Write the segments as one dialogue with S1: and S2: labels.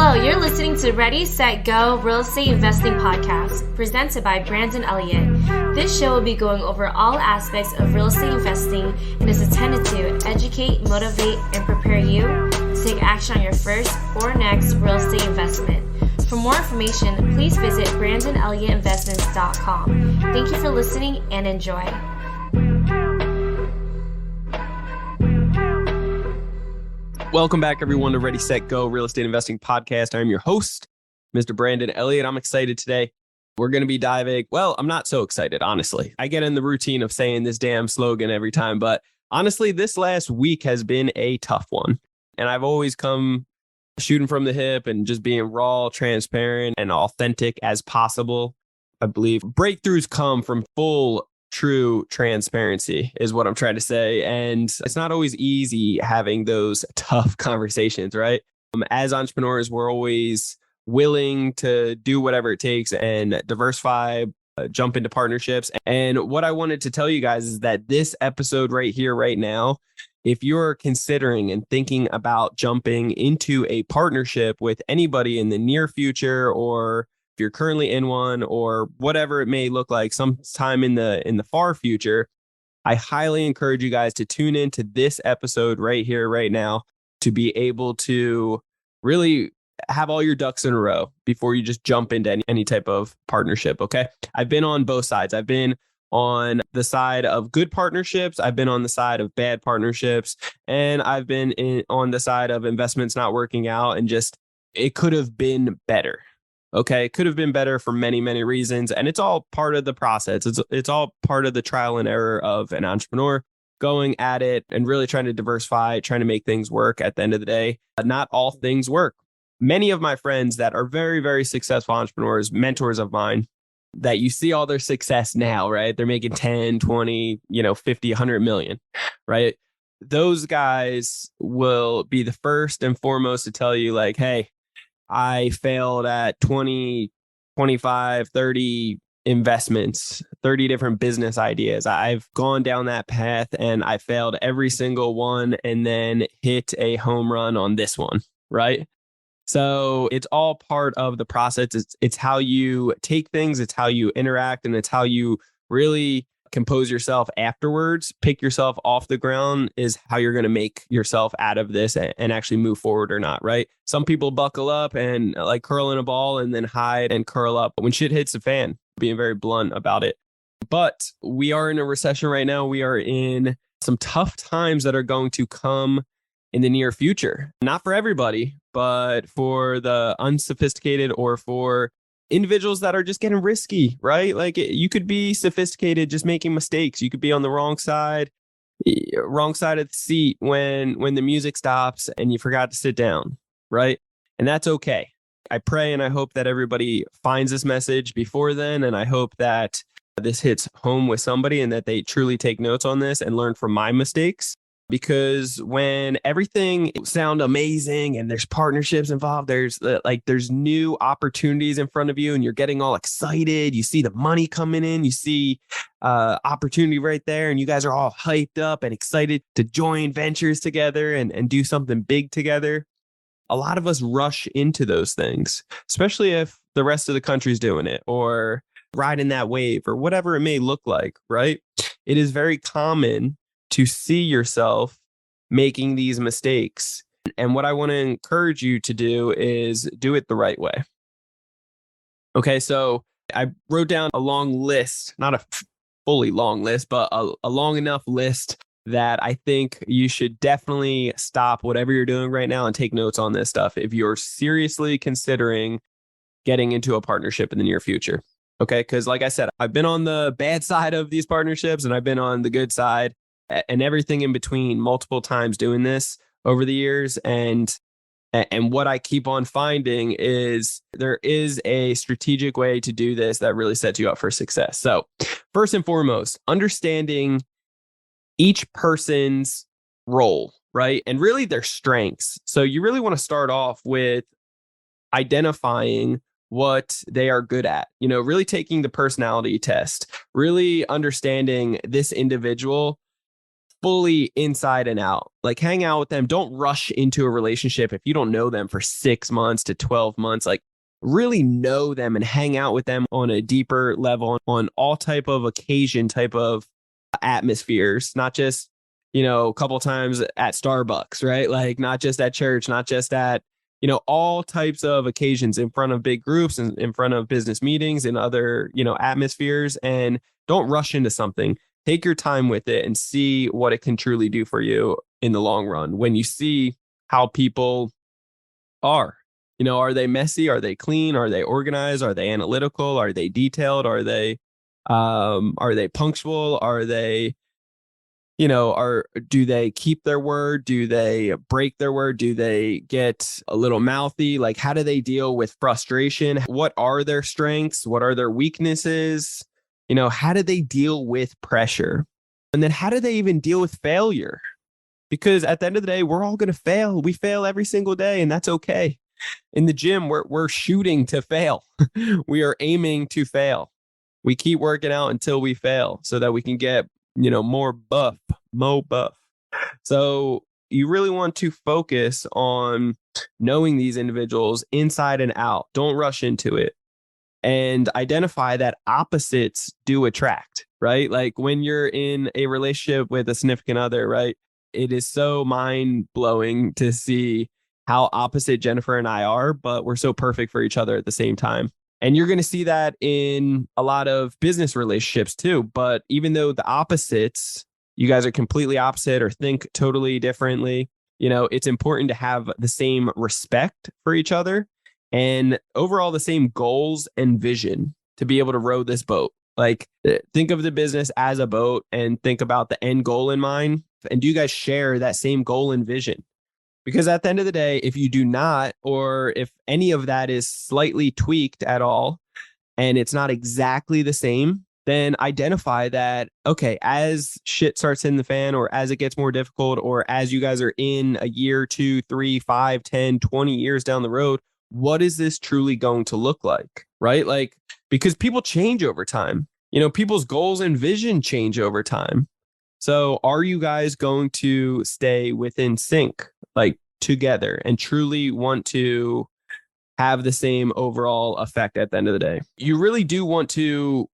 S1: Hello, you're listening to Ready, Set, Go Real Estate Investing Podcast, presented by Brandon Elliott. This show will be going over all aspects of real estate investing and is intended to educate, motivate, and prepare you to take action on your first or next real estate investment. For more information, please visit BrandonElliottInvestments.com. Thank you for listening and enjoy.
S2: Welcome back, everyone, to Ready, Set, Go Real Estate Investing Podcast. I'm your host, Mr. Brandon Elliott. I'm excited today. We're going to be diving. Well, I'm not so excited, honestly. I get in the routine of saying this damn slogan every time, but honestly, this last week has been a tough one. And I've always come shooting from the hip and just being raw, transparent, and authentic as possible. I believe breakthroughs come from full true transparency is what I'm trying to say. And it's not always easy having those tough conversations, right? As entrepreneurs, we're always willing to do whatever it takes and diversify, jump into partnerships. And what I wanted to tell you guys is that this episode right here, right now, if you're considering and thinking about jumping into a partnership with anybody in the near future, or if you're currently in one, or whatever it may look like sometime in the far future, I highly encourage you guys to tune into this episode right here, right now, to be able to really have all your ducks in a row before you just jump into any type of partnership. Okay. I've been on both sides. I've been on the side of good partnerships. I've been on the side of bad partnerships, and I've been on the side of investments not working out, and just, it could have been better. Okay, it could have been better for many, many reasons. And it's all part of the process. It's all part of the trial and error of an entrepreneur going at it and really trying to diversify, trying to make things work at the end of the day. Not all things work. Many of my friends that are very, very successful entrepreneurs, mentors of mine, that you see all their success now, right? They're making 10, 20, 50, 100 million, right? Those guys will be the first and foremost to tell you, like, hey, I failed at 20, 25, 30 investments, 30 different business ideas. I've gone down that path and I failed every single one and then hit a home run on this one, right? So it's all part of the process. It's how you take things, it's how you interact, and it's how you really compose yourself afterwards. Pick yourself off the ground is how you're going to make yourself out of this and actually move forward or not, right? Some people buckle up and like curl in a ball and then hide and curl up when shit hits the fan, being very blunt about it. But we are in a recession right now. We are in some tough times that are going to come in the near future. Not for everybody, but for the unsophisticated or for individuals that are just getting risky, right? Like, you could be sophisticated, just making mistakes. You could be on the wrong side of the seat when the music stops and you forgot to sit down, right? And that's okay. I pray and I hope that everybody finds this message before then. And I hope that this hits home with somebody and that they truly take notes on this and learn from my mistakes. Because when everything sounds amazing and there's partnerships involved, there's new opportunities in front of you and you're getting all excited. You see the money coming in, you see opportunity right there, and you guys are all hyped up and excited to join ventures together and do something big together. A lot of us rush into those things, especially if the rest of the country's doing it or riding that wave or whatever it may look like, right? It is very common to see yourself making these mistakes. And what I want to encourage you to do is do it the right way. Okay, so I wrote down a long list, not a fully long list, but a long enough list that I think you should definitely stop whatever you're doing right now and take notes on this stuff if you're seriously considering getting into a partnership in the near future. Okay, because like I said, I've been on the bad side of these partnerships and I've been on the good side and everything in between multiple times doing this over the years. And what I keep on finding is there is a strategic way to do this that really sets you up for success. So first and foremost, understanding each person's role, right? And really their strengths. So you really want to start off with identifying what they are good at, really taking the personality test, really understanding this individual fully inside and out. Like hang out with them. Don't rush into a relationship if you don't know them for 6 months to 12 months. Like really know them and hang out with them on a deeper level on all type of occasion, type of atmospheres, not just, a couple times at Starbucks, right? Like not just at church, not just at, all types of occasions in front of big groups and in front of business meetings and other, atmospheres. And don't rush into something. Take your time with it and see what it can truly do for you in the long run. When you see how people are, are they messy? Are they clean? Are they organized? Are they analytical? Are they detailed? Are they punctual? Are they, do they keep their word? Do they break their word? Do they get a little mouthy? Like, how do they deal with frustration? What are their strengths? What are their weaknesses? How do they deal with pressure? And then how do they even deal with failure? Because at the end of the day, we're all going to fail. We fail every single day, and that's okay. In the gym, we're shooting to fail. We are aiming to fail. We keep working out until we fail so that we can get, more buff. So you really want to focus on knowing these individuals inside and out. Don't rush into it. And identify that opposites do attract, right? Like when you're in a relationship with a significant other, right? It is so mind blowing to see how opposite Jennifer and I are, but we're so perfect for each other at the same time. And you're going to see that in a lot of business relationships too. But even though the opposites, you guys are completely opposite or think totally differently, it's important to have the same respect for each other and overall the same goals and vision to be able to row this boat. Like think of the business as a boat and think about the end goal in mind. And do you guys share that same goal and vision? Because at the end of the day, if you do not, or if any of that is slightly tweaked at all, and it's not exactly the same, then identify that, okay, as shit starts hitting the fan, or as it gets more difficult, or as you guys are in a year, 2, 3, 5, 10, 20 years down the road, what is this truly going to look like? Right? Like, because people change over time, people's goals and vision change over time. So are you guys going to stay within sync, like together, and truly want to have the same overall effect at the end of the day? You really do want to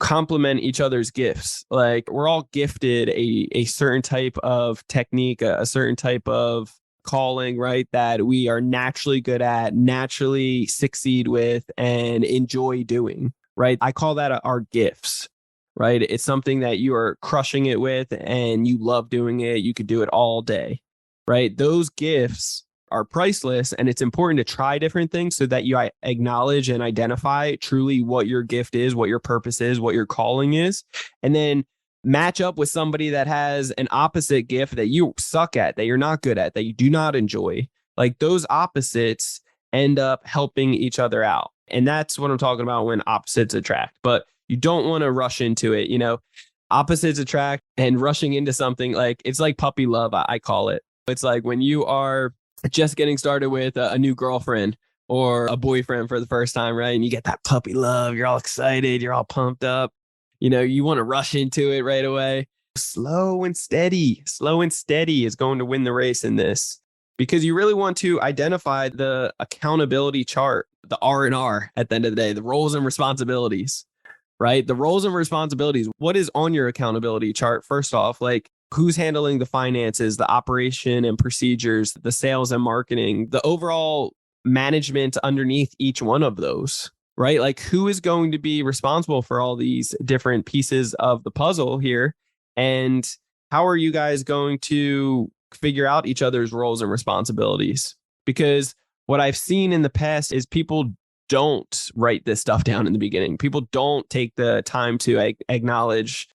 S2: complement each other's gifts. Like we're all gifted a certain type of technique, a certain type of calling, right? That we are naturally good at, naturally succeed with, and enjoy doing, right? I call that our gifts. Right? It's something that you are crushing it with and you love doing it. You could do it all day, right? Those gifts are priceless, and it's important to try different things so that you acknowledge and identify truly what your gift is, what your purpose is, what your calling is, and then match up with somebody that has an opposite gift that you suck at, that you're not good at, that you do not enjoy. Like those opposites end up helping each other out. And that's what I'm talking about when opposites attract. But you don't want to rush into it. Opposites attract, and rushing into something, like it's like puppy love, I call it. It's like when you are just getting started with a new girlfriend or a boyfriend for the first time, right? And you get that puppy love, you're all excited, you're all pumped up. You want to rush into it right away. Slow and steady is going to win the race in this, because you really want to identify the accountability chart, the R&R at the end of the day, the roles and responsibilities. Right? The roles and responsibilities. What is on your accountability chart? First off, like who's handling the finances, the operation and procedures, the sales and marketing, the overall management underneath each one of those, right? Like who is going to be responsible for all these different pieces of the puzzle here? And how are you guys going to figure out each other's roles and responsibilities? Because what I've seen in the past is people don't write this stuff down in the beginning. People don't take the time to acknowledge,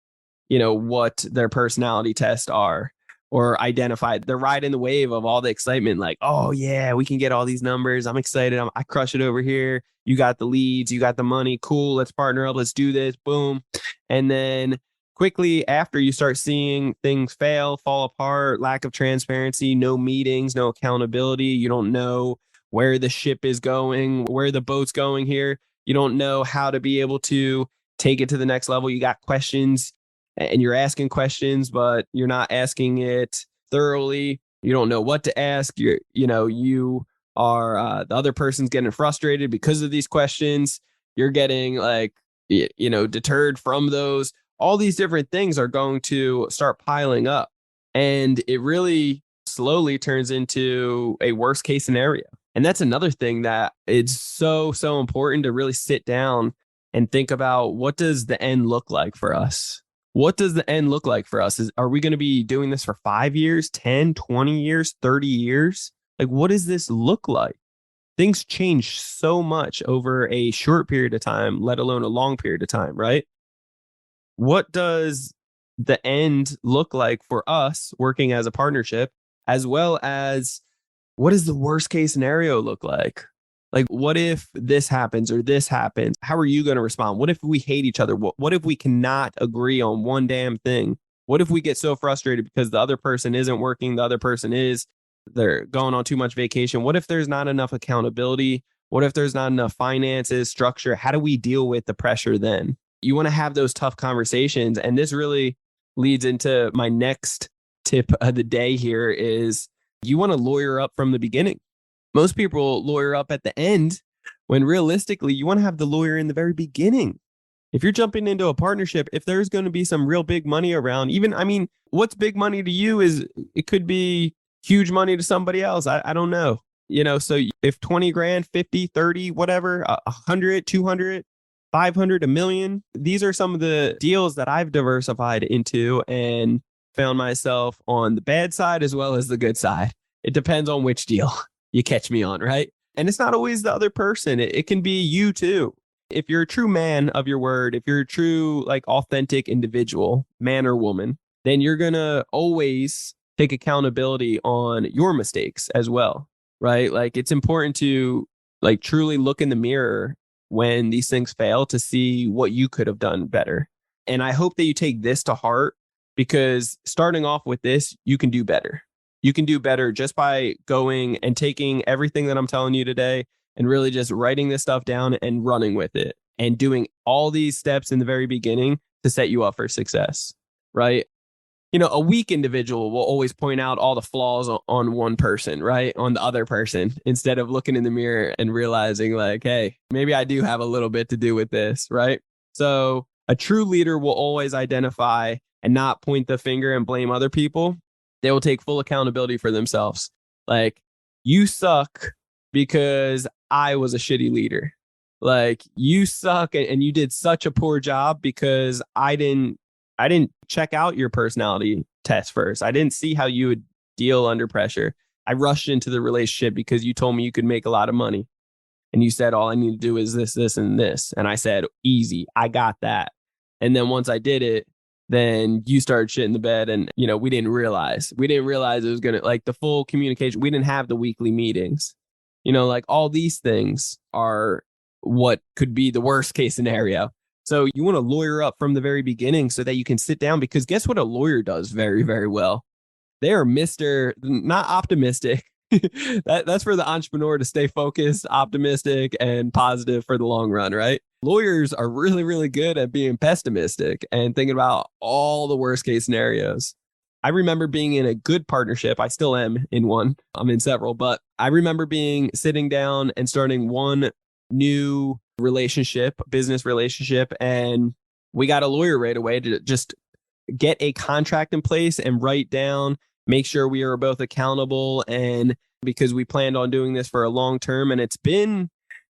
S2: what their personality tests are, or identify. They're riding the wave of all the excitement. Like, oh yeah, we can get all these numbers. I'm excited. I crush it over here. You got the leads. You got the money. Cool. Let's partner up. Let's do this. Boom. And then quickly after, you start seeing things fall apart, lack of transparency, no meetings, no accountability. You don't know where the ship is going, where the boat's going here. You don't know how to be able to take it to the next level. You got questions. and you're asking questions, but you're not asking it thoroughly. You don't know what to ask. You are the other person's getting frustrated because of these questions. You're getting deterred from those. All these different things are going to start piling up, and it really slowly turns into a worst case scenario. And that's another thing that it's so important to really sit down and think about, what does the end look like for us? What does the end look like for us? Are we going to be doing this for 5 years, 10, 20 years, 30 years? Like, what does this look like? Things change so much over a short period of time, let alone a long period of time, right? What does the end look like for us working as a partnership, as well as what does the worst case scenario look like? Like, what if this happens or this happens? How are you going to respond? What if we hate each other? What if we cannot agree on one damn thing? What if we get so frustrated because the other person isn't working, the other person is, they're going on too much vacation? What if there's not enough accountability? What if there's not enough finances, structure? How do we deal with the pressure then? You want to have those tough conversations. And this really leads into my next tip of the day here is you want to lawyer up from the beginning. Most people lawyer up at the end, when realistically, you want to have the lawyer in the very beginning. If you're jumping into a partnership, if there's going to be some real big money around, what's big money to you is, it could be huge money to somebody else. I don't know. So if 20 grand, 50, 30, whatever, 100, 200, 500, a million, these are some of the deals that I've diversified into and found myself on the bad side as well as the good side. It depends on which deal you catch me on, right? And it's not always the other person. It can be you too. If you're a true man of your word, if you're a true, authentic individual, man or woman, then you're going to always take accountability on your mistakes as well, right? It's important to truly look in the mirror when these things fail to see what you could have done better. And I hope that you take this to heart, because starting off with this, you can do better. You can do better just by going and taking everything that I'm telling you today and really just writing this stuff down and running with it and doing all these steps in the very beginning to set you up for success, right? A weak individual will always point out all the flaws on one person, right? On the other person, instead of looking in the mirror and realizing hey, maybe I do have a little bit to do with this, right? So a true leader will always identify and not point the finger and blame other people. They will take full accountability for themselves. You suck because I was a shitty leader. You suck and you did such a poor job because I didn't check out your personality test first. I didn't see how you would deal under pressure. I rushed into the relationship because you told me you could make a lot of money. And you said, all I need to do is this, this, and this. And I said, easy, I got that. And then once I did it, then you started shitting the bed, and we didn't realize it was gonna the full communication. We didn't have the weekly meetings. All these things are what could be the worst case scenario. So you want to lawyer up from the very beginning so that you can sit down, because guess what a lawyer does very, very well? They are not optimistic. That's for the entrepreneur to stay focused, optimistic, and positive for the long run, right? Lawyers are really, really good at being pessimistic and thinking about all the worst case scenarios. I remember being in a good partnership. I still am in one. I'm in several, but I remember sitting down and starting one new business relationship, and we got a lawyer right away to just get a contract in place and write down, make sure we are both accountable. And because we planned on doing this for a long term, and I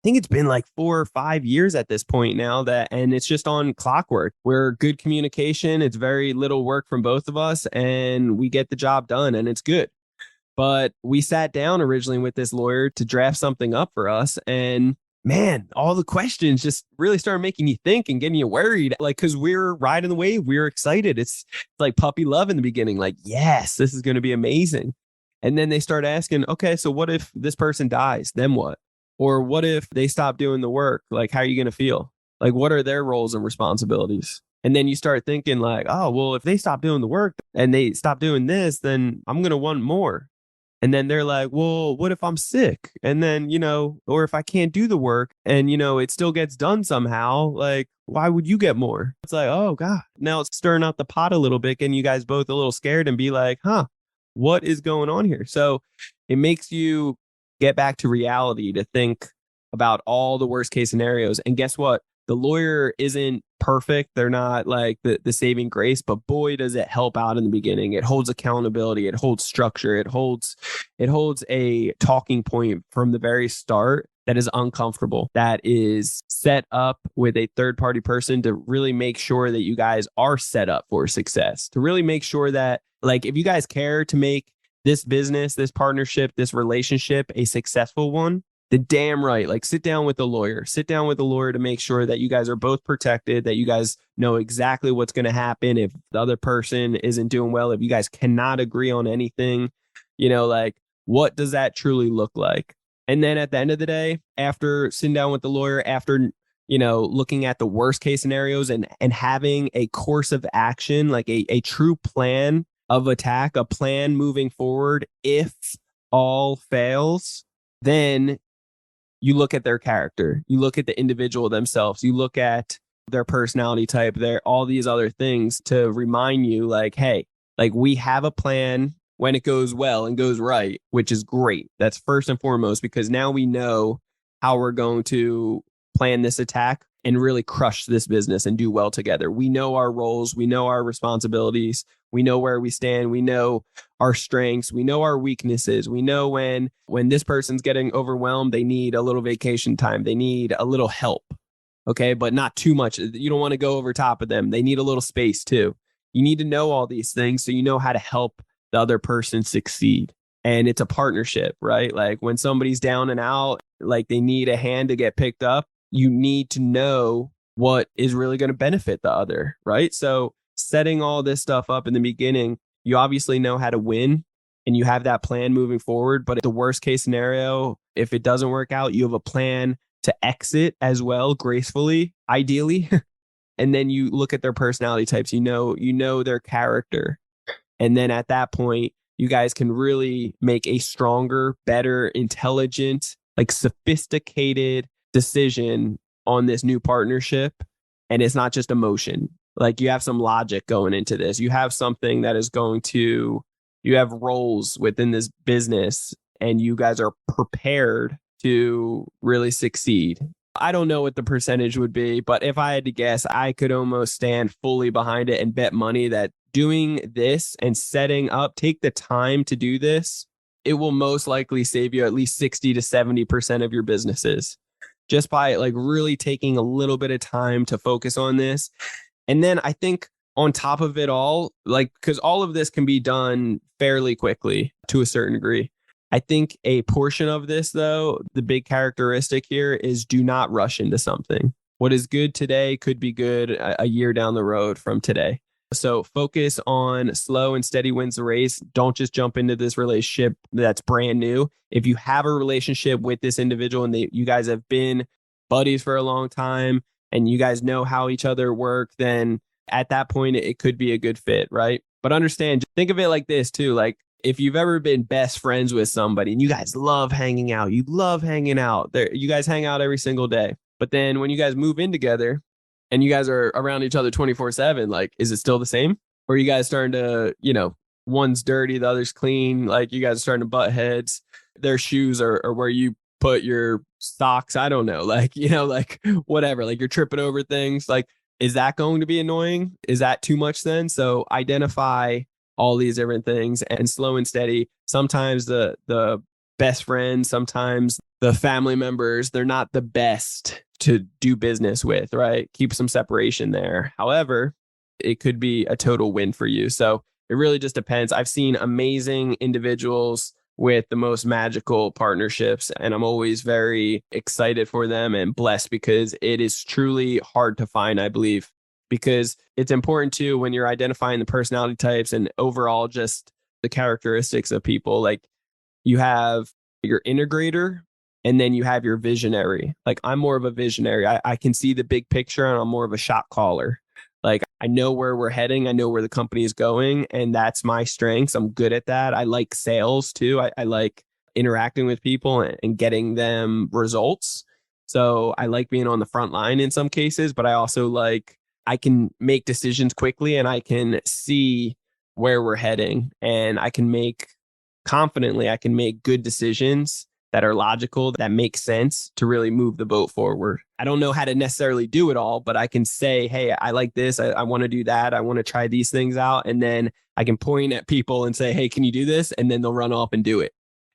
S2: think it's been 4 or 5 years at this point now, and it's just on clockwork. We're good communication. It's very little work from both of us, and we get the job done, and it's good. But we sat down originally with this lawyer to draft something up for us, and man, all the questions just really started making you think and getting you worried, because we're riding the wave. We were excited. It's like puppy love in the beginning. Yes, this is going to be amazing. And then they start asking, okay, so what if this person dies? Then what? Or what if they stop doing the work? How are you going to feel? What are their roles and responsibilities? And then you start thinking oh, well, if they stop doing the work and they stop doing this, then I'm going to want more. And then they're like, well, what if I'm sick? And then, or if I can't do the work and, it still gets done somehow, like, why would you get more? It's like, oh, God. Now it's stirring up the pot a little bit and you guys both a little scared and be like, what is going on here? So it makes you get back to reality to think about all the worst case scenarios. And guess what? The lawyer isn't perfect. They're not like the saving grace, but boy, does it help out in the beginning. It holds accountability. It holds structure. It holds a talking point from the very start that is uncomfortable, that is set up with a third party person to really make sure that you guys are set up for success, to really make sure that, like, if you guys care to make this business, this partnership, this relationship a successful one, the damn right, like, sit down with the lawyer to make sure that you guys are both protected, that you guys know exactly what's going to happen if the other person isn't doing well, if you guys cannot agree on anything, like, what does that truly look like? And then at the end of the day, after sitting down with the lawyer, after, looking at the worst case scenarios and having a course of action, like a true plan of attack, a plan moving forward, if all fails, then you look at their character, you look at the individual themselves, you look at their personality type, all these other things to remind you, like, hey, like, we have a plan when it goes well and goes right, which is great. That's first and foremost, because now we know how we're going to plan this attack and really crush this business and do well together. We know our roles, we know our responsibilities, we know where we stand, we know our strengths, we know our weaknesses. We know when this person's getting overwhelmed, they need a little vacation time, they need a little help. Okay, but not too much. You don't want to go over top of them. They need a little space too. You need to know all these things so you know how to help the other person succeed. And it's a partnership, right? Like, when somebody's down and out, like, they need a hand to get picked up, you need to know what is really going to benefit the other, right? So setting all this stuff up in the beginning, you obviously know how to win and you have that plan moving forward. But the worst case scenario, if it doesn't work out, you have a plan to exit as well, gracefully, ideally. And then you look at their personality types, you know their character. And then at that point, you guys can really make a stronger, better, intelligent, like, sophisticated decision on this new partnership. And it's not just emotion. Like, you have some logic going into this. You have something that is you have roles within this business and you guys are prepared to really succeed. I don't know what the percentage would be, but if I had to guess, I could almost stand fully behind it and bet money that doing this and setting up, take the time to do this, it will most likely save you at least 60 to 70% of your businesses, just by, like, really taking a little bit of time to focus on this. And then I think on top of it all, like, because all of this can be done fairly quickly to a certain degree. I think a portion of this, though, the big characteristic here is do not rush into something. What is good today could be good a year down the road from today. So focus on slow and steady wins the race. Don't just jump into this relationship that's brand new. If you have a relationship with this individual and you guys have been buddies for a long time and you guys know how each other work, then at that point, it could be a good fit, right? But understand, think of it like this too. Like, if you've ever been best friends with somebody and you guys love hanging out, you guys hang out every single day. But then when you guys move in together and you guys are around each other 24/7, like, is it still the same? Or are you guys starting to, one's dirty, the other's clean, like, you guys are starting to butt heads, their shoes are where you put your socks, I don't know, like, like, whatever, like, you're tripping over things, like, is that going to be annoying? Is that too much then? So identify all these different things and slow and steady. Sometimes the best friends, sometimes the family members, they're not the best to do business with, right? Keep some separation there. However, it could be a total win for you. So it really just depends. I've seen amazing individuals with the most magical partnerships, and I'm always very excited for them and blessed because it is truly hard to find, I believe. Because it's important too, when you're identifying the personality types and overall just the characteristics of people, like, you have your integrator and then you have your visionary. Like, I'm more of a visionary. I can see the big picture and I'm more of a shot caller. Like, I know where we're heading. I know where the company is going, and that's my strengths. I'm good at that. I like sales too. I like interacting with people and getting them results. So I like being on the front line in some cases, but I also like, I can make decisions quickly and I can see where we're heading, and I can make good decisions that are logical, that make sense to really move the boat forward. I don't know how to necessarily do it all, but I can say, hey, I like this. I want to do that. I want to try these things out. And then I can point at people and say, hey, can you do this? And then they'll run off and do it.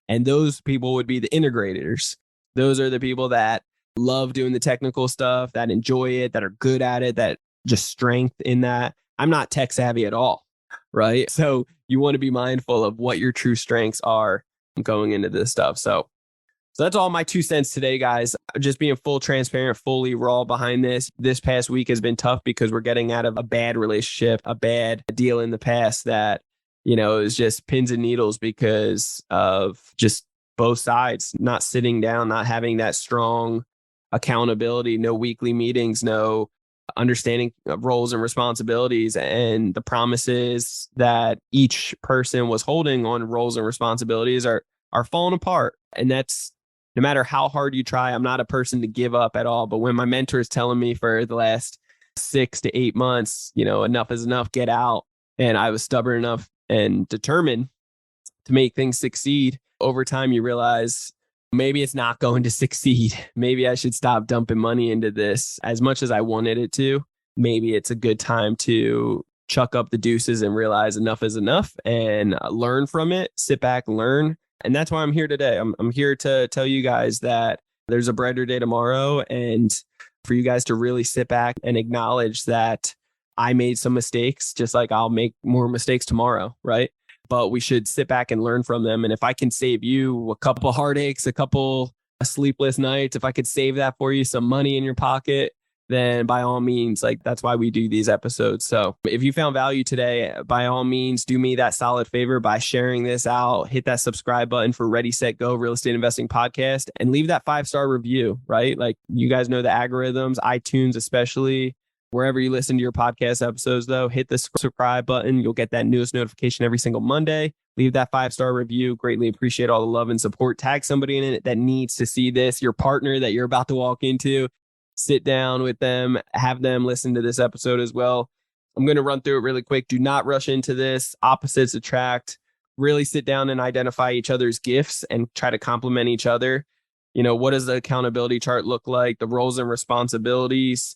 S2: And those people would be the integrators. Those are the people that love doing the technical stuff, that enjoy it, that are good at it, that just strength in that. I'm not tech savvy at all, right? So you want to be mindful of what your true strengths are going into this stuff. So that's all my 2 cents today, guys. Just being full transparent, fully raw behind this. This past week has been tough because we're getting out of a bad relationship, a bad deal in the past that, is just pins and needles because of just both sides not sitting down, not having that strong accountability, no weekly meetings, no understanding of roles and responsibilities, and the promises that each person was holding on roles and responsibilities are falling apart. And that's, no matter how hard you try, I'm not a person to give up at all. But when my mentor is telling me for the last 6 to 8 months, enough is enough, get out. And I was stubborn enough and determined to make things succeed. Over time, you realize maybe it's not going to succeed. Maybe I should stop dumping money into this as much as I wanted it to. Maybe it's a good time to chuck up the deuces and realize enough is enough and learn from it, sit back, learn. And that's why I'm here today. I'm here to tell you guys that there's a brighter day tomorrow, and for you guys to really sit back and acknowledge that I made some mistakes, just like I'll make more mistakes tomorrow, right? But we should sit back and learn from them. And if I can save you a couple heartaches, a couple sleepless nights, if I could save that for you, some money in your pocket, then by all means, like, that's why we do these episodes. So if you found value today, by all means, do me that solid favor by sharing this out, hit that subscribe button for Ready, Set, Go Real Estate Investing Podcast, and leave that 5-star review, right? Like, you guys know the algorithms, iTunes, especially wherever you listen to your podcast episodes, though, hit the subscribe button. You'll get that newest notification every single Monday. Leave that 5-star review. Greatly appreciate all the love and support. Tag somebody in it that needs to see this, your partner that you're about to walk into. Sit down with them, have them listen to this episode as well. I'm going to run through it really quick. Do not rush into this. Opposites attract. Really sit down and identify each other's gifts and try to complement each other. What does the accountability chart look like? The roles and responsibilities.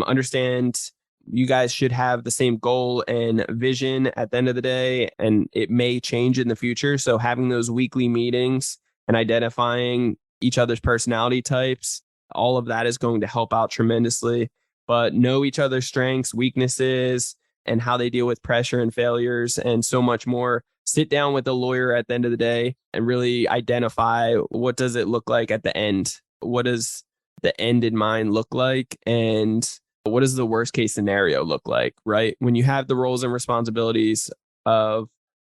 S2: Understand you guys should have the same goal and vision at the end of the day, and it may change in the future. So having those weekly meetings and identifying each other's personality types, all of that is going to help out tremendously. But know each other's strengths, weaknesses, and how they deal with pressure and failures, and so much more. Sit down with a lawyer at the end of the day and really identify, what does it look like at the end? What does the end in mind look like? And what does the worst case scenario look like, right? When you have the roles and responsibilities of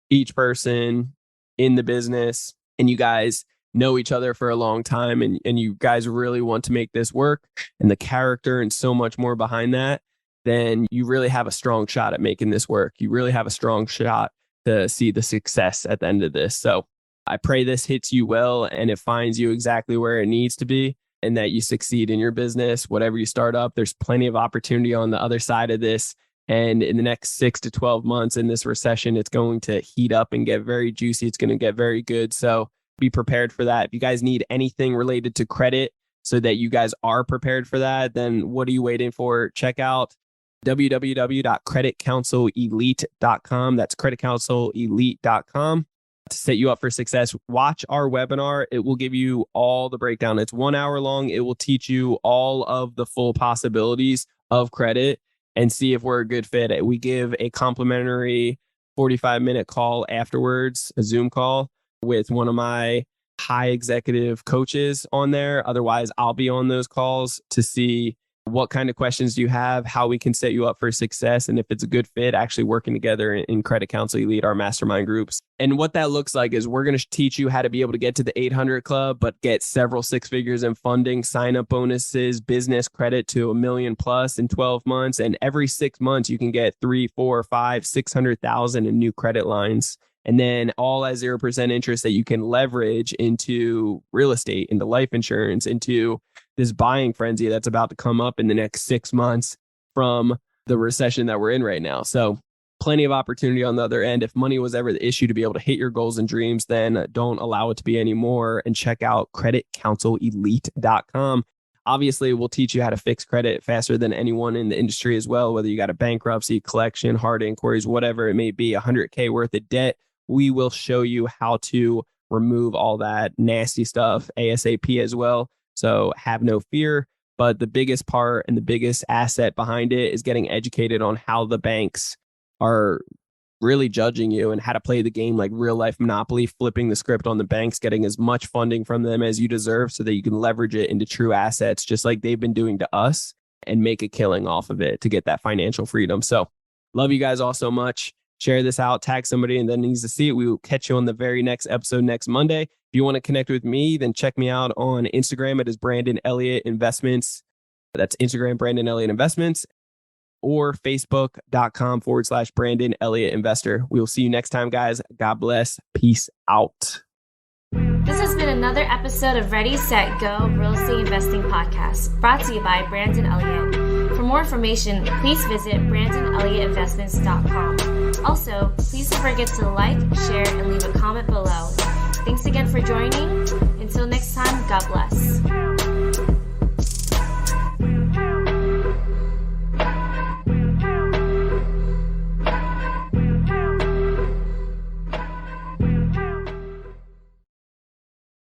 S2: each person in the business, and you guys know each other for a long time, and you guys really want to make this work, and the character and so much more behind that, then you really have a strong shot at making this work. You really have a strong shot to see the success at the end of this. So I pray this hits you well and it finds you exactly where it needs to be, and that you succeed in your business, whatever you start up. There's plenty of opportunity on the other side of this. And in the next 6 to 12 months in this recession, it's going to heat up and get very juicy. It's going to get very good. So be prepared for that. If you guys need anything related to credit so that you guys are prepared for that, then what are you waiting for? Check out www.creditcounselelite.com. That's creditcounselelite.com to set you up for success. Watch our webinar. It will give you all the breakdown. It's 1 hour long. It will teach you all of the full possibilities of credit and see if we're a good fit. We give a complimentary 45-minute call afterwards, a Zoom call with one of my high executive coaches on there. Otherwise, I'll be on those calls to see what kind of questions do you have, how we can set you up for success, and if it's a good fit, actually working together in Credit Counsel Elite, our mastermind groups. And what that looks like is we're going to teach you how to be able to get to the 800 club, but get several six figures in funding, sign up bonuses, business credit to $1 million plus in 12 months. And every 6 months, you can get 3, 4, 5, 600,000 in new credit lines. And then all at 0% interest that you can leverage into real estate, into life insurance, into this buying frenzy that's about to come up in the next 6 months from the recession that we're in right now. So plenty of opportunity on the other end. If money was ever the issue to be able to hit your goals and dreams, then don't allow it to be anymore, and check out creditcounselelite.com. Obviously, we'll teach you how to fix credit faster than anyone in the industry as well, whether you got a bankruptcy, collection, hard inquiries, whatever it may be, $100K worth of debt. We will show you how to remove all that nasty stuff ASAP as well. So have no fear. But the biggest part and the biggest asset behind it is getting educated on how the banks are really judging you and how to play the game like real life Monopoly, flipping the script on the banks, getting as much funding from them as you deserve so that you can leverage it into true assets, just like they've been doing to us, and make a killing off of it to get that financial freedom. So love you guys all so much. Share this out, tag somebody and then needs to see it. We will catch you on the very next episode next Monday. If you want to connect with me, then check me out on Instagram. It is Brandon Elliott Investments. That's Instagram, Brandon Elliott Investments, or facebook.com/Brandon Elliott Investor. We will see you next time, guys. God bless. Peace out.
S1: This has been another episode of Ready, Set, Go Real Estate Investing Podcast, brought to you by Brandon Elliott. For more information, please visit BrandonElliottInvestments.com. Also, please don't forget to like, share, and leave a comment below. Thanks again for joining. Until next time, God bless.